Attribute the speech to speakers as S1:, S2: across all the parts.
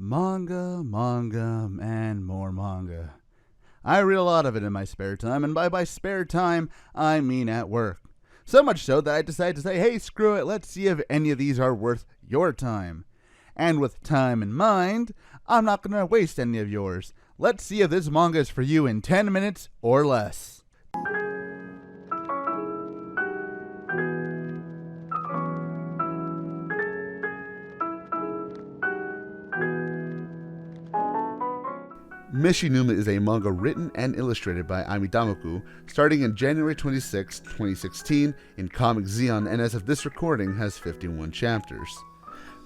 S1: Manga, manga, and more manga. I read a lot of it in my spare time, and by spare time, I mean at work. So much so that I decided to say, hey, screw it, let's see if any of these are worth your time. And with time in mind, I'm not going to waste any of yours. Let's see if this manga is for you in 10 minutes or less. Meshinuma is a manga written and illustrated by Amidamoku, starting in January 26, 2016 in Comic Zeon, and as of this recording has 51 chapters.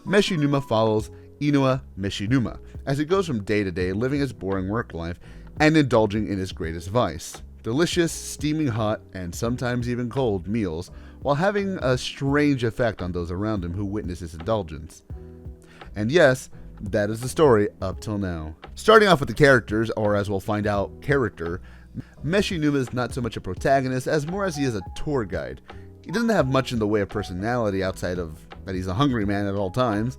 S1: Meshinuma follows Inua Meshinuma as he goes from day to day living his boring work life and indulging in his greatest vice, delicious, steaming hot, and sometimes even cold meals, while having a strange effect on those around him who witness his indulgence. And yes, that is the story up till now. Starting off with the characters, or as we'll find out, character, Meshinuma is not so much a protagonist as more as he is a tour guide. He doesn't have much in the way of personality outside of that he's a hungry man at all times,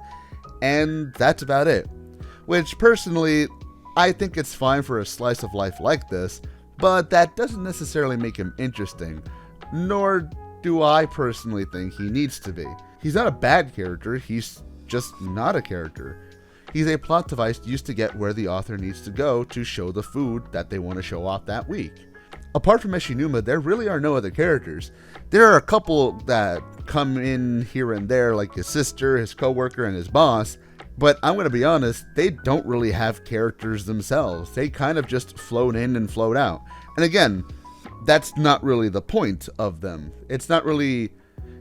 S1: and that's about it. Which, personally, I think it's fine for a slice of life like this, but that doesn't necessarily make him interesting, nor do I personally think he needs to be. He's not a bad character, he's just not a character. He's a plot device used to get where the author needs to go to show the food that they want to show off that week. Apart from Meshinuma, there really are no other characters. There are a couple that come in here and there, like his sister, his coworker, and his boss, but I'm going to be honest, they don't really have characters themselves. They kind of just float in and float out. And again, that's not really the point of them. It's not really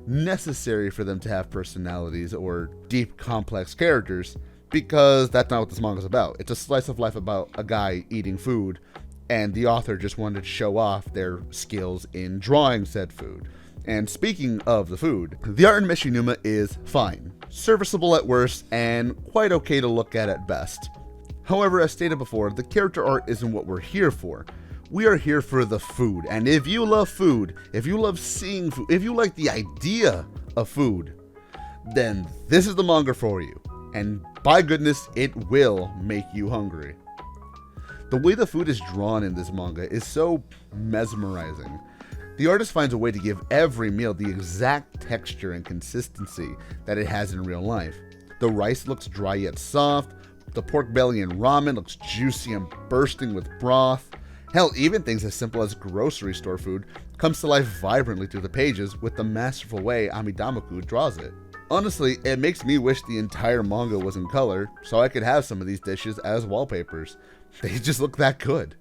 S1: necessary for them to have personalities or deep, complex characters, because that's not what this manga is about. It's a slice of life about a guy eating food, and the author just wanted to show off their skills in drawing said food. And speaking of the food, the art in Meshinuma is fine, serviceable at worst, and quite okay to look at best. However, as stated before, the character art isn't what we're here for. We are here for the food, and if you love food, if you love seeing food, if you like the idea of food, then this is the manga for you. And by goodness, it will make you hungry. The way the food is drawn in this manga is so mesmerizing. The artist finds a way to give every meal the exact texture and consistency that it has in real life. The rice looks dry yet soft, the pork belly and ramen looks juicy and bursting with broth. Hell, even things as simple as grocery store food comes to life vibrantly through the pages with the masterful way Amidamoku draws it. Honestly, it makes me wish the entire manga was in color, so I could have some of these dishes as wallpapers. They just look that good.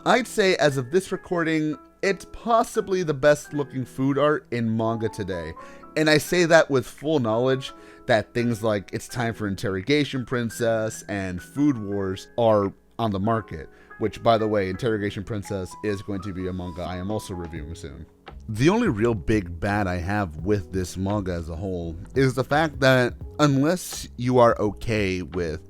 S1: I'd say as of this recording, it's possibly the best looking food art in manga today. And I say that with full knowledge that things like It's Time for Interrogation Princess and Food Wars are on the market. Which, by the way, Interrogation Princess is going to be a manga I am also reviewing soon. The only real big bad I have with this manga as a whole is the fact that unless you are okay with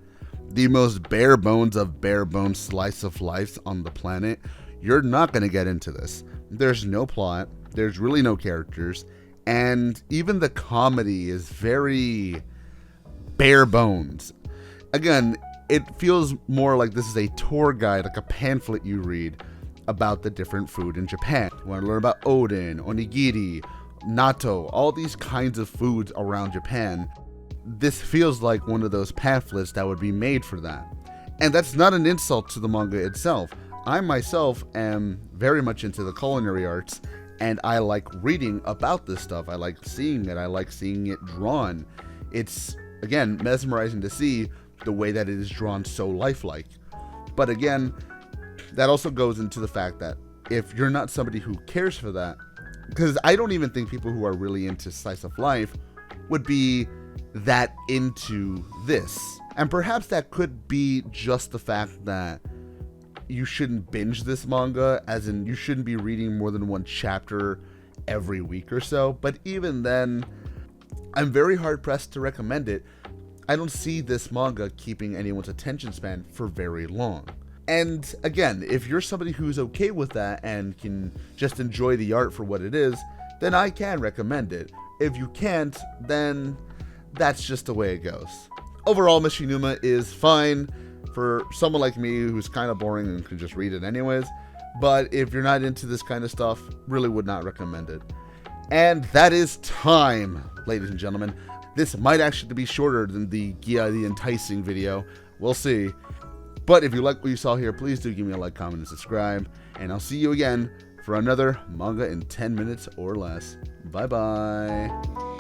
S1: the most bare bones of bare bones slice of life on the planet, you're not going to get into this. There's no plot, there's really no characters, and even the comedy is very bare bones. Again, it feels more like this is a tour guide, like a pamphlet you read about the different food in Japan. You want to learn about oden, onigiri, natto, all these kinds of foods around Japan. This feels like one of those pamphlets that would be made for that. And that's not an insult to the manga itself. I myself am very much into the culinary arts, and I like reading about this stuff. I like seeing it. I like seeing it drawn. It's, again, mesmerizing to see the way that it is drawn so lifelike. But again, that also goes into the fact that if you're not somebody who cares for that, because I don't even think people who are really into slice of life would be that into this. And perhaps that could be just the fact that you shouldn't binge this manga, as in you shouldn't be reading more than one chapter every week or so. But even then, I'm very hard pressed to recommend it. I don't see this manga keeping anyone's attention span for very long. And again, if you're somebody who's okay with that and can just enjoy the art for what it is, then I can recommend it. If you can't, then that's just the way it goes. Overall, Meshinuma is fine for someone like me who's kind of boring and can just read it anyways. But if you're not into this kind of stuff, really would not recommend it. And that is time, ladies and gentlemen. This might actually be shorter than the Gia the Enticing video. We'll see. But if you like what you saw here, please do give me a like, comment, and subscribe. And I'll see you again for another manga in 10 minutes or less. Bye-bye.